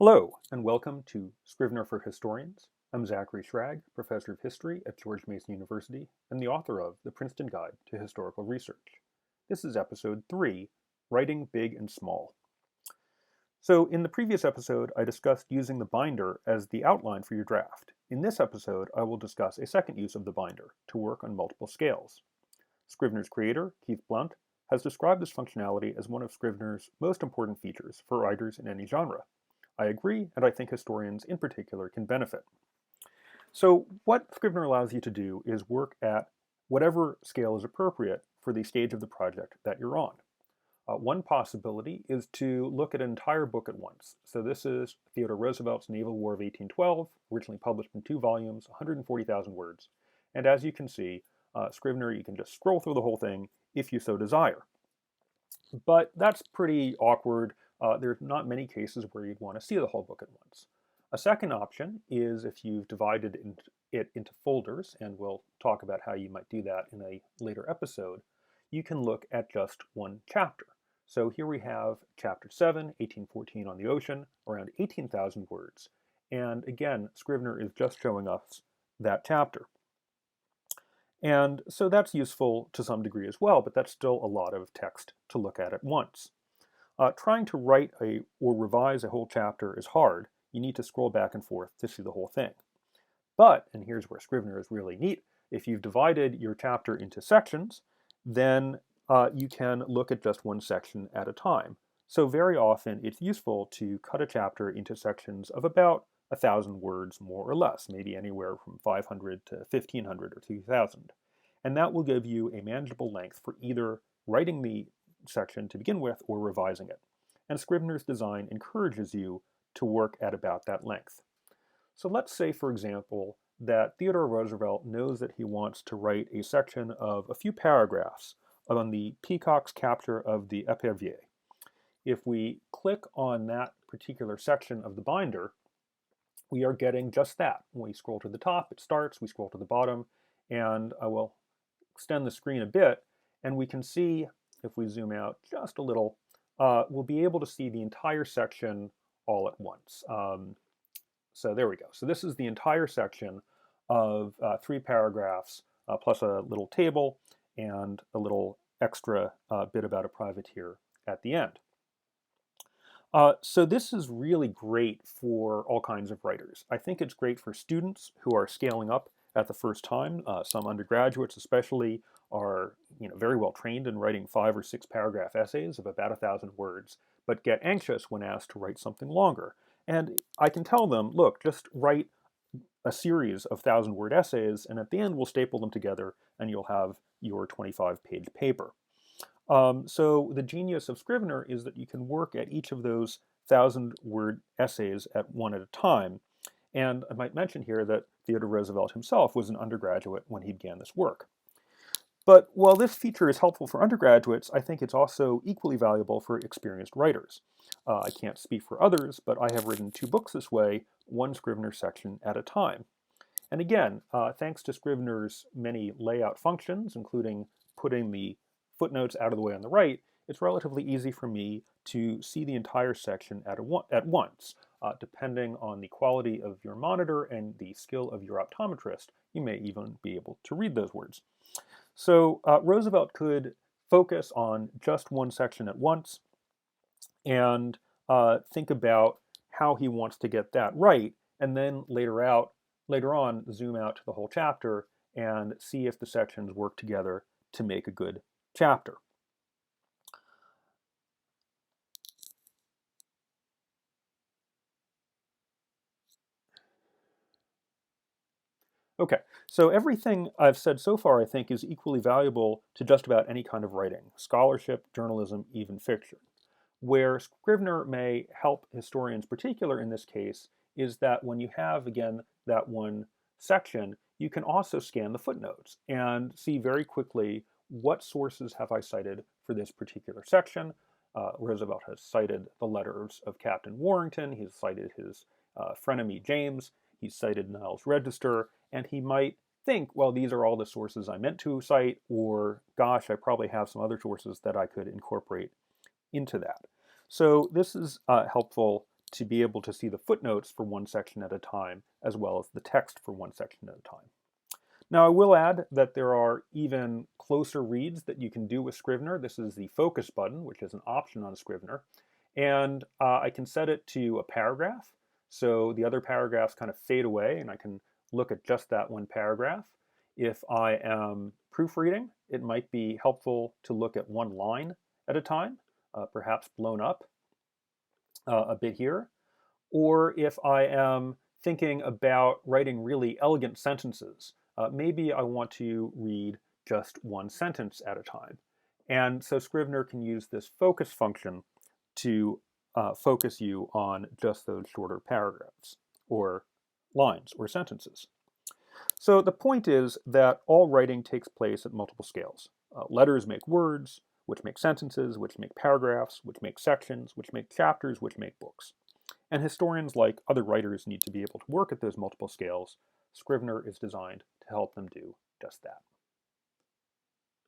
Hello, and welcome to Scrivener for Historians. I'm Zachary Schrag, Professor of History at George Mason University and the author of The Princeton Guide to Historical Research. This is Episode 3, Writing Big and Small. So in the previous episode, I discussed using the binder as the outline for your draft. In this episode, I will discuss a second use of the binder, to work on multiple scales. Scrivener's creator, Keith Blunt, has described this functionality as one of Scrivener's most important features for writers in any genre. I agree, and I think historians in particular can benefit. So what Scrivener allows you to do is work at whatever scale is appropriate for the stage of the project that you're on. One possibility is to look at an entire book at once. So this is Theodore Roosevelt's Naval War of 1812, originally published in 2 volumes, 140,000 words. And as you can see, Scrivener, you can just scroll through the whole thing if you so desire. But that's pretty awkward. There's not many cases where you'd want to see the whole book at once. A second option is if you've divided it into folders, and we'll talk about how you might do that in a later episode, you can look at just one chapter. So here we have Chapter 7, 1814 on the Ocean, around 18,000 words. And again, Scrivener is just showing us that chapter. And so that's useful to some degree as well, but that's still a lot of text to look at once. Trying to write or revise a whole chapter is hard. You need to scroll back and forth to see the whole thing. But, and here's where Scrivener is really neat, if you've divided your chapter into sections, then you can look at just one section at a time. So very often it's useful to cut a chapter into sections of about 1,000 words more or less, maybe anywhere from 500 to 1,500 or 2,000. And that will give you a manageable length for either writing the section to begin with or revising it. And Scrivener's design encourages you to work at about that length. So let's say, for example, that Theodore Roosevelt knows that he wants to write a section of a few paragraphs on the Peacock's capture of the ep3. If we click on that particular section of the binder, we are getting just that. When we scroll to the top, it starts, we scroll to the bottom, and I will extend the screen a bit, and we can see, if we zoom out just a little, we'll be able to see the entire section all at once. So there we go. So this is the entire section of 3 paragraphs, plus a little table and a little extra bit about a privateer at the end. So this is really great for all kinds of writers. I think it's great for students who are scaling up at the first time. Some undergraduates especially are very well trained in writing 5 or 6 paragraph essays of about 1,000 words, but get anxious when asked to write something longer. And I can tell them, look, just write a series of 1,000-word essays, and at the end we'll staple them together and you'll have your 25-page paper. So the genius of Scrivener is that you can work at each of those 1,000-word essays at one at a time. And I might mention here that Theodore Roosevelt himself was an undergraduate when he began this work. But while this feature is helpful for undergraduates, I think it's also equally valuable for experienced writers. I can't speak for others, but I have written 2 books this way, one Scrivener section at a time. And again, thanks to Scrivener's many layout functions, including putting the footnotes out of the way on the right, it's relatively easy for me to see the entire section at once. Depending on the quality of your monitor and the skill of your optometrist, you may even be able to read those words. So Roosevelt could focus on just one section at once and think about how he wants to get that right, and then later on zoom out to the whole chapter and see if the sections work together to make a good chapter. Okay, so everything I've said so far, I think, is equally valuable to just about any kind of writing, scholarship, journalism, even fiction. Where Scrivener may help historians, particular in this case, is that when you have, again, that one section, you can also scan the footnotes and see very quickly what sources have I cited for this particular section. Roosevelt has cited the letters of Captain Warrington, he's cited his frenemy James, he's cited Niles' Register, and he might think, well, these are all the sources I meant to cite, or gosh, I probably have some other sources that I could incorporate into that. So this is helpful to be able to see the footnotes for one section at a time, as well as the text for one section at a time. Now, I will add that there are even closer reads that you can do with Scrivener. This is the focus button, which is an option on Scrivener. And I can set it to a paragraph. So the other paragraphs kind of fade away, and I can look at just that one paragraph. If I am proofreading, it might be helpful to look at one line at a time, perhaps blown up a bit here. Or if I am thinking about writing really elegant sentences, maybe I want to read just one sentence at a time. And so Scrivener can use this focus function to focus you on just those shorter paragraphs or lines or sentences. So the point is that all writing takes place at multiple scales. Letters make words, which make sentences, which make paragraphs, which make sections, which make chapters, which make books. And historians, like other writers, need to be able to work at those multiple scales. Scrivener is designed to help them do just that.